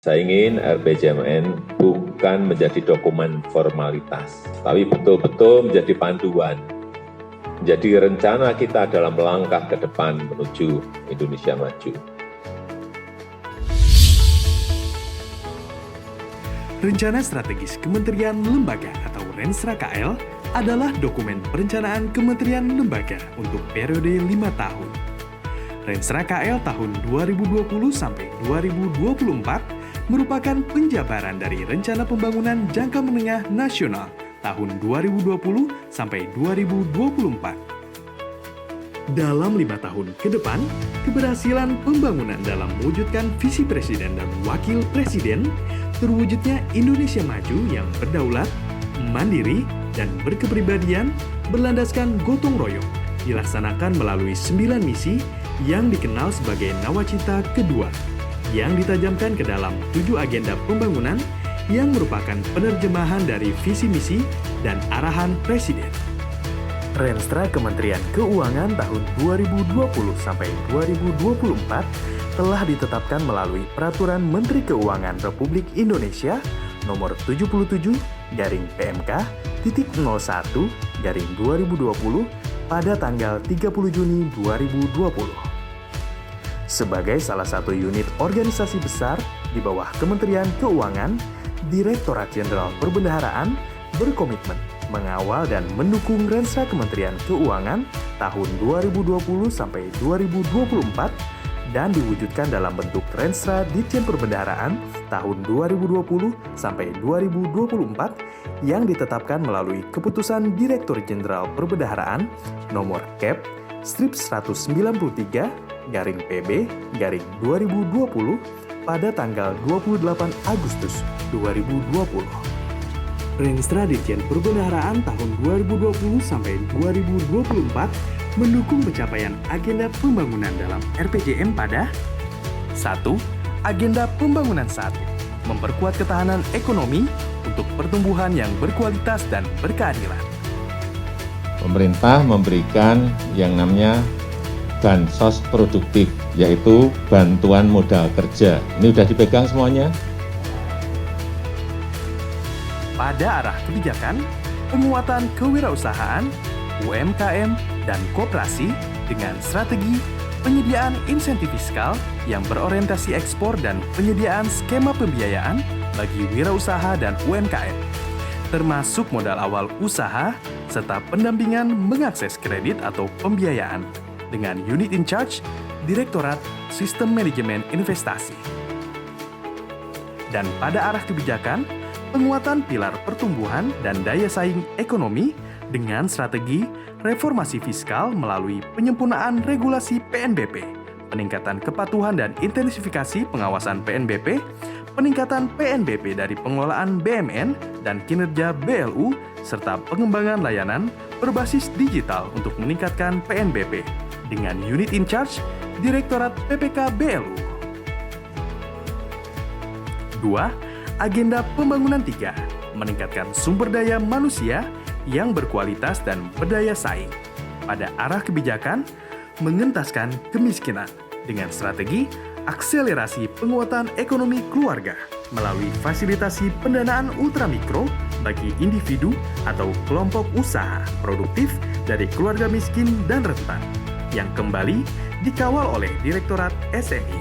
Saya ingin RPJMN bukan menjadi dokumen formalitas, tapi betul-betul menjadi panduan, menjadi rencana kita dalam langkah ke depan menuju Indonesia maju. Rencana Strategis Kementerian Lembaga atau Renstra KL adalah dokumen perencanaan kementerian lembaga untuk periode 5 tahun. Renstra KL tahun 2020 sampai 2024 merupakan penjabaran dari Rencana Pembangunan Jangka Menengah Nasional tahun 2020 sampai 2024. Dalam 5 tahun ke depan, keberhasilan pembangunan dalam mewujudkan visi Presiden dan Wakil Presiden, terwujudnya Indonesia maju yang berdaulat, mandiri, dan berkepribadian berlandaskan gotong royong, dilaksanakan melalui 9 misi yang dikenal sebagai Nawacita Kedua, yang ditajamkan ke dalam 7 agenda pembangunan yang merupakan penerjemahan dari visi misi dan arahan Presiden. Renstra Kementerian Keuangan tahun 2020 sampai 2024 telah ditetapkan melalui Peraturan Menteri Keuangan Republik Indonesia Nomor 77-PMK.01/2020 pada tanggal 30 Juni 2020. Sebagai salah satu unit organisasi besar di bawah Kementerian Keuangan, Direktorat Jenderal Perbendaharaan berkomitmen mengawal dan mendukung Renstra Kementerian Keuangan tahun 2020 sampai 2024 dan diwujudkan dalam bentuk Renstra Ditjen Perbendaharaan tahun 2020 sampai 2024 yang ditetapkan melalui Keputusan Direktur Jenderal Perbendaharaan nomor Kep/193/PB/2020 pada tanggal 28 Agustus 2020. Renstra Ditjen Perbendaharaan tahun 2020 sampai 2024 mendukung pencapaian agenda pembangunan dalam RPJM pada 1. Agenda Pembangunan 1. Memperkuat ketahanan ekonomi untuk pertumbuhan yang berkualitas dan berkeadilan. Pemerintah memberikan yang namanya bansos produktif, yaitu bantuan modal kerja. Ini sudah dipegang semuanya? Pada arah kebijakan, penguatan kewirausahaan, UMKM, dan koperasi dengan strategi penyediaan insentif fiskal yang berorientasi ekspor dan penyediaan skema pembiayaan bagi wirausaha dan UMKM, termasuk modal awal usaha serta pendampingan mengakses kredit atau pembiayaan dengan unit in charge Direktorat Sistem Manajemen Investasi. Dan pada arah kebijakan, penguatan pilar pertumbuhan dan daya saing ekonomi dengan strategi reformasi fiskal melalui penyempurnaan regulasi PNBP, peningkatan kepatuhan dan intensifikasi pengawasan PNBP, peningkatan PNBP dari pengelolaan BMN dan kinerja BLU, serta pengembangan layanan berbasis digital untuk meningkatkan PNBP dengan unit in charge Direktorat PPK BLU. 2. Agenda Pembangunan 3. Meningkatkan sumber daya manusia yang berkualitas dan berdaya saing. Pada arah kebijakan, mengentaskan kemiskinan dengan strategi akselerasi penguatan ekonomi keluarga melalui fasilitasi pendanaan ultramikro bagi individu atau kelompok usaha produktif dari keluarga miskin dan rentan yang kembali dikawal oleh Direktorat SMI.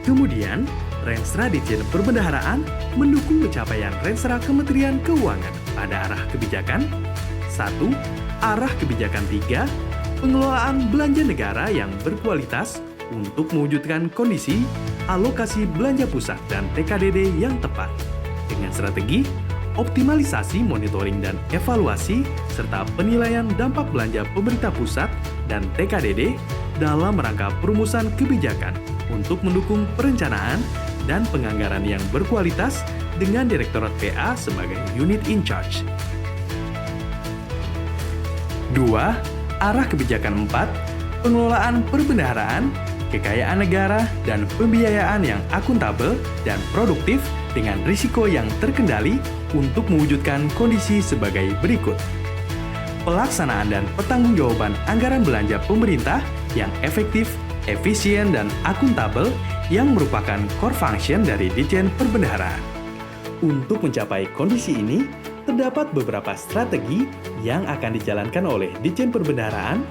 Kemudian, Renstra Ditjen Perbendaharaan mendukung pencapaian Renstra Kementerian Keuangan pada arah kebijakan 1. Arah kebijakan 3. Pengelolaan belanja negara yang berkualitas untuk mewujudkan kondisi alokasi belanja pusat dan TKDD yang tepat dengan strategi optimalisasi monitoring dan evaluasi serta penilaian dampak belanja pemerintah pusat dan TKDD dalam rangka perumusan kebijakan untuk mendukung perencanaan dan penganggaran yang berkualitas dengan Direktorat PA sebagai unit in charge. 2. Arah kebijakan 4. Pengelolaan perbendaharaan, kekayaan negara, dan pembiayaan yang akuntabel dan produktif dengan risiko yang terkendali untuk mewujudkan kondisi sebagai berikut. Pelaksanaan dan pertanggungjawaban anggaran belanja pemerintah yang efektif, efisien, dan akuntabel yang merupakan core function dari Ditjen Perbendaharaan. Untuk mencapai kondisi ini, terdapat beberapa strategi yang akan dijalankan oleh Ditjen Perbendaharaan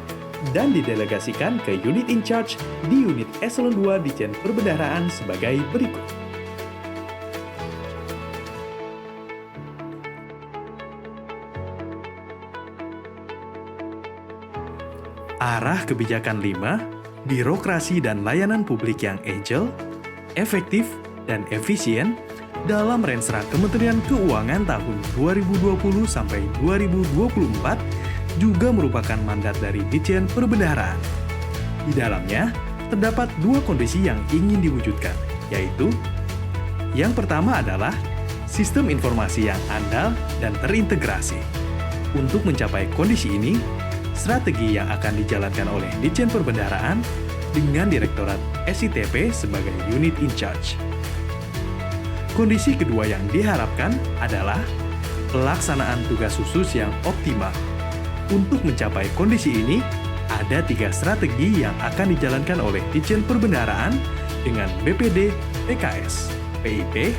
dan didelegasikan ke unit in charge di unit Eselon 2 Ditjen Perbendaharaan sebagai berikut. Arah kebijakan 5, birokrasi dan layanan publik yang agile, efektif, dan efisien dalam Rensra Kementerian Keuangan tahun 2020 sampai 2024 juga merupakan mandat dari Ditjen Perbendaharaan. Di dalamnya, terdapat dua kondisi yang ingin diwujudkan, yaitu yang pertama adalah sistem informasi yang andal dan terintegrasi. Untuk mencapai kondisi ini, strategi yang akan dijalankan oleh Ditjen Perbendaharaan dengan Direktorat SITP sebagai unit in charge. Kondisi kedua yang diharapkan adalah pelaksanaan tugas khusus yang optimal. Untuk mencapai kondisi ini, ada 3 strategi yang akan dijalankan oleh Ditjen Perbendaharaan dengan BPD, PKS, PIP,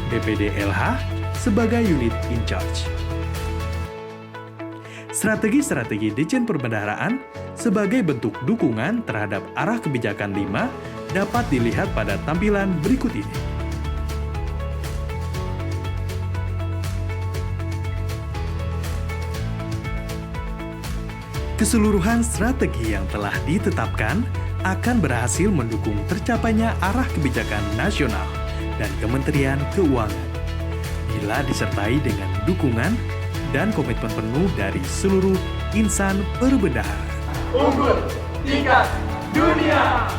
BPD LH sebagai unit in charge. Strategi-strategi Ditjen Perbendaharaan sebagai bentuk dukungan terhadap arah kebijakan 5 dapat dilihat pada tampilan berikut ini. Keseluruhan strategi yang telah ditetapkan akan berhasil mendukung tercapainya arah kebijakan nasional dan Kementerian Keuangan bila disertai dengan dukungan dan komitmen penuh dari seluruh insan perbendaharaan. Unggul tingkat dunia.